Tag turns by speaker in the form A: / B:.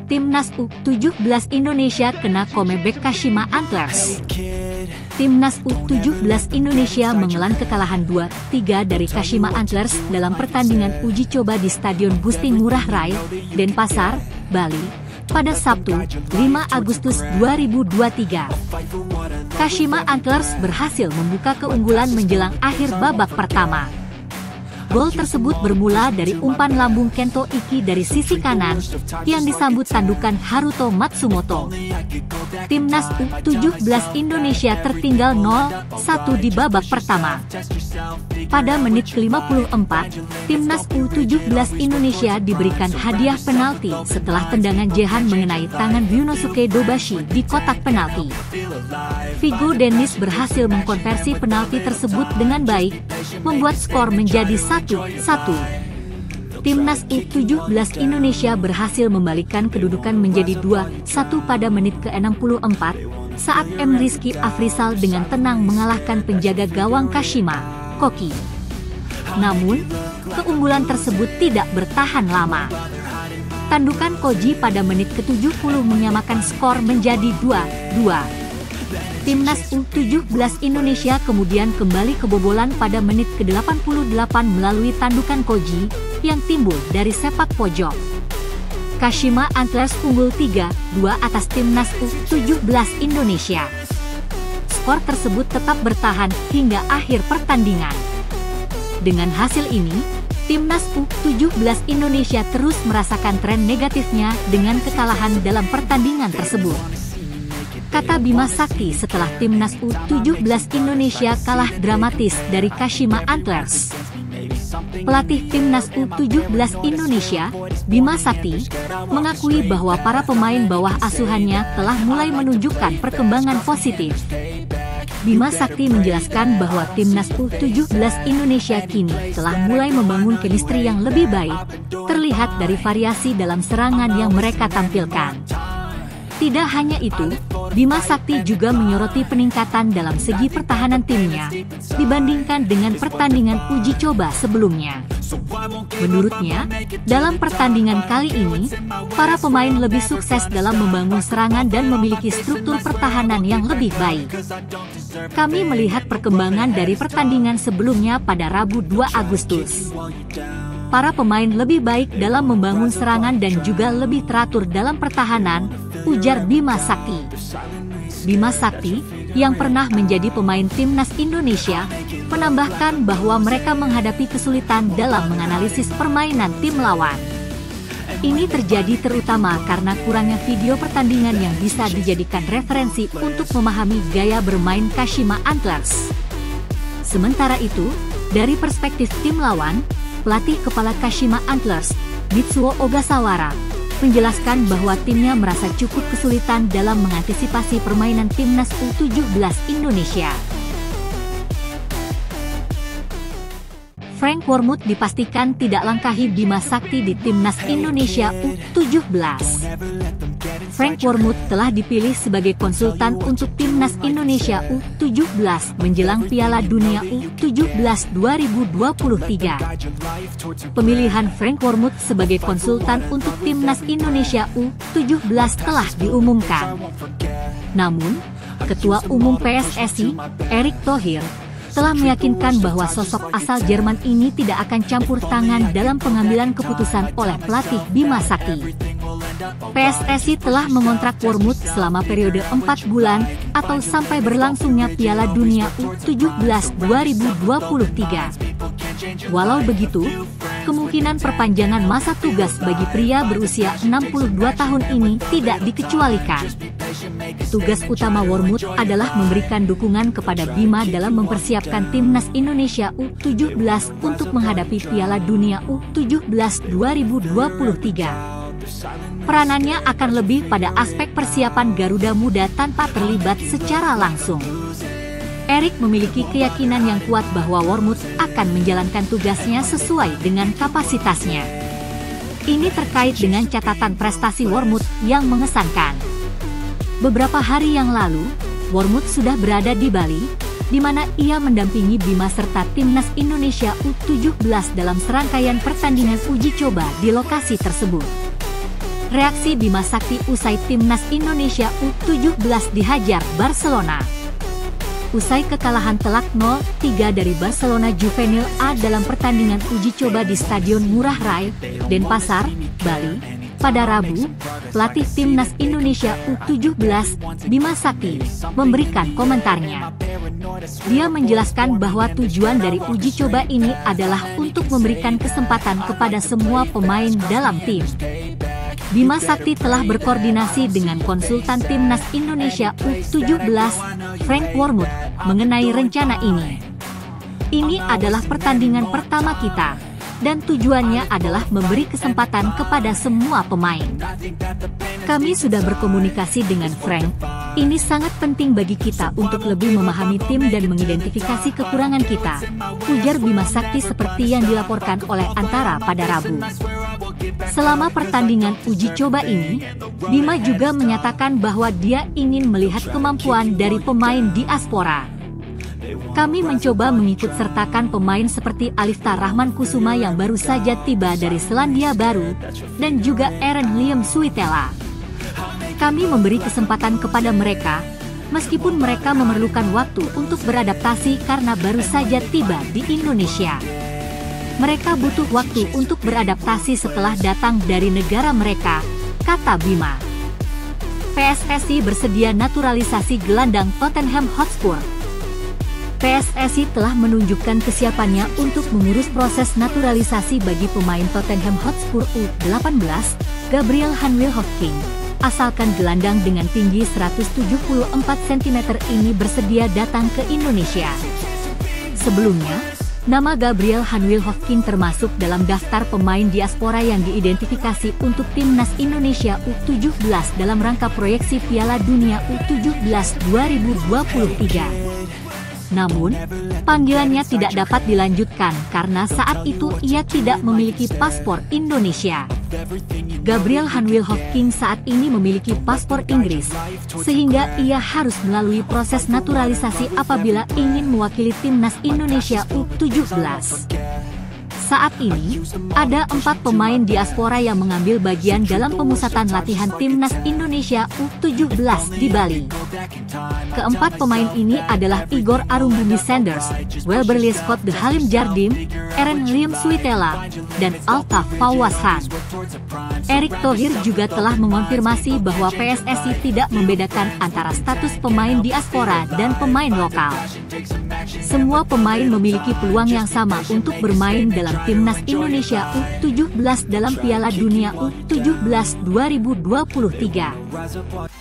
A: Timnas U17 Indonesia kena comeback Kashima Antlers. Timnas U17 Indonesia menelan kekalahan 2-3 dari Kashima Antlers dalam pertandingan uji coba di Stadion Gusti Ngurah Rai, Denpasar, Bali, pada Sabtu, 5 Agustus 2023. Kashima Antlers berhasil membuka keunggulan menjelang akhir babak pertama. Gol tersebut bermula dari umpan lambung Kento Iki dari sisi kanan, yang disambut tandukan Haruto Matsumoto. Timnas U17 Indonesia tertinggal 0-1 di babak pertama. Pada menit ke-54, Timnas U17 Indonesia diberikan hadiah penalti setelah tendangan Jehan mengenai tangan Ryunosuke Dobashi di kotak penalti. Vigo Dennis berhasil mengkonversi penalti tersebut dengan baik, membuat skor menjadi 1-1. Timnas U17 Indonesia berhasil membalikkan kedudukan menjadi 2-1 pada menit ke-64 saat M. Rizky Afrizal dengan tenang mengalahkan penjaga gawang Kashima, Koki. Namun, keunggulan tersebut tidak bertahan lama. Tandukan Koji pada menit ke-70 menyamakan skor menjadi 2-2. Timnas U17 Indonesia kemudian kembali kebobolan pada menit ke-88 melalui tandukan Koji yang timbul dari sepak pojok. Kashima Antlers unggul 3-2 atas Timnas U17 Indonesia. Skor tersebut tetap bertahan hingga akhir pertandingan. Dengan hasil ini, Timnas U17 Indonesia terus merasakan tren negatifnya dengan kekalahan dalam pertandingan tersebut. Kata Bima Sakti setelah Timnas U17 Indonesia kalah dramatis dari Kashima Antlers. Pelatih Timnas U17 Indonesia, Bima Sakti, mengakui bahwa para pemain bawah asuhannya telah mulai menunjukkan perkembangan positif. Bima Sakti menjelaskan bahwa Timnas U17 Indonesia kini telah mulai membangun chemistry yang lebih baik, terlihat dari variasi dalam serangan yang mereka tampilkan. Tidak hanya itu, Bima Sakti juga menyoroti peningkatan dalam segi pertahanan timnya dibandingkan dengan pertandingan uji coba sebelumnya. Menurutnya, dalam pertandingan kali ini, para pemain lebih sukses dalam membangun serangan dan memiliki struktur pertahanan yang lebih baik. Kami melihat perkembangan dari pertandingan sebelumnya pada Rabu 2 Agustus. Para pemain lebih baik dalam membangun serangan dan juga lebih teratur dalam pertahanan, ujar Bima Sakti. Bima Sakti, yang pernah menjadi pemain Timnas Indonesia, menambahkan bahwa mereka menghadapi kesulitan dalam menganalisis permainan tim lawan. Ini terjadi terutama karena kurangnya video pertandingan yang bisa dijadikan referensi untuk memahami gaya bermain Kashima Antlers. Sementara itu, dari perspektif tim lawan, pelatih kepala Kashima Antlers, Mitsuo Ogasawara, menjelaskan bahwa timnya merasa cukup kesulitan dalam mengantisipasi permainan Timnas U17 Indonesia. Frank Wormuth dipastikan tidak langkahi Bima Sakti di Timnas Indonesia U17. Frank Wormuth telah dipilih sebagai konsultan untuk Timnas Indonesia U17 menjelang Piala Dunia U17 2023. Pemilihan Frank Wormuth sebagai konsultan untuk Timnas Indonesia U17 telah diumumkan. Namun, Ketua Umum PSSI, Erick Thohir, telah meyakinkan bahwa sosok asal Jerman ini tidak akan campur tangan dalam pengambilan keputusan oleh pelatih Bima Sakti. PSSI telah mengontrak Wormuth selama periode 4 bulan atau sampai berlangsungnya Piala Dunia U17 2023. Walau begitu, kemungkinan perpanjangan masa tugas bagi pria berusia 62 tahun ini tidak dikecualikan. Tugas utama Wormuth adalah memberikan dukungan kepada Bima dalam mempersiapkan Timnas Indonesia U17 untuk menghadapi Piala Dunia U17 2023. Peranannya akan lebih pada aspek persiapan Garuda Muda tanpa terlibat secara langsung. Erick memiliki keyakinan yang kuat bahwa Wormuth akan menjalankan tugasnya sesuai dengan kapasitasnya. Ini terkait dengan catatan prestasi Wormuth yang mengesankan. Beberapa hari yang lalu, Wormuth sudah berada di Bali, di mana ia mendampingi Bima serta Timnas Indonesia U17 dalam serangkaian pertandingan uji coba di lokasi tersebut. Reaksi Bima Sakti usai timnas Indonesia U17 dihajar Barcelona. Usai kekalahan telak 0-3 dari Barcelona Juvenil A dalam pertandingan uji coba di Stadion Ngurah Rai, Denpasar, Bali, pada Rabu, pelatih timnas Indonesia U17, Bima Sakti, memberikan komentarnya. Dia menjelaskan bahwa tujuan dari uji coba ini adalah untuk memberikan kesempatan kepada semua pemain dalam tim. Bima Sakti telah berkoordinasi dengan konsultan timnas Indonesia U17, Frank Wormuth, mengenai rencana ini. Ini adalah pertandingan pertama kita, dan tujuannya adalah memberi kesempatan kepada semua pemain. Kami sudah berkomunikasi dengan Frank. Ini sangat penting bagi kita untuk lebih memahami tim dan mengidentifikasi kekurangan kita, ujar Bima Sakti seperti yang dilaporkan oleh Antara pada Rabu. Selama pertandingan uji coba ini, Bima juga menyatakan bahwa dia ingin melihat kemampuan dari pemain diaspora. Kami mencoba mengikut sertakan pemain seperti Alifta Rahman Kusuma yang baru saja tiba dari Selandia Baru, dan juga Eren Liam Suitela. Kami memberi kesempatan kepada mereka, meskipun mereka memerlukan waktu untuk beradaptasi karena baru saja tiba di Indonesia. Mereka butuh waktu untuk beradaptasi setelah datang dari negara mereka, kata Bima. PSSI bersedia naturalisasi gelandang Tottenham Hotspur. PSSI telah menunjukkan kesiapannya untuk mengurus proses naturalisasi bagi pemain Tottenham Hotspur U18, Gabriel Hanwil-Hofking. Asalkan gelandang dengan tinggi 174 cm ini bersedia datang ke Indonesia. Sebelumnya, nama Gabriel Hanwil-Hofking termasuk dalam daftar pemain diaspora yang diidentifikasi untuk timnas Indonesia U17 dalam rangka proyeksi Piala Dunia U17 2023. Namun, panggilannya tidak dapat dilanjutkan karena saat itu ia tidak memiliki paspor Indonesia. Gabriel Hanwil-Hofking saat ini memiliki paspor Inggris, sehingga ia harus melalui proses naturalisasi apabila ingin mewakili timnas Indonesia U17. Saat ini, ada 4 pemain diaspora yang mengambil bagian dalam pemusatan latihan timnas Indonesia U17 di Bali. Keempat pemain ini adalah Igor Arumbumi Sanders, Welberly Scott de Halim Jardim, Eren Liam Suitela, dan Altaf Fawazan. Erick Thohir juga telah mengonfirmasi bahwa PSSI tidak membedakan antara status pemain diaspora dan pemain lokal. Semua pemain memiliki peluang yang sama untuk bermain dalam timnas Indonesia U17 dalam Piala Dunia U17 2023.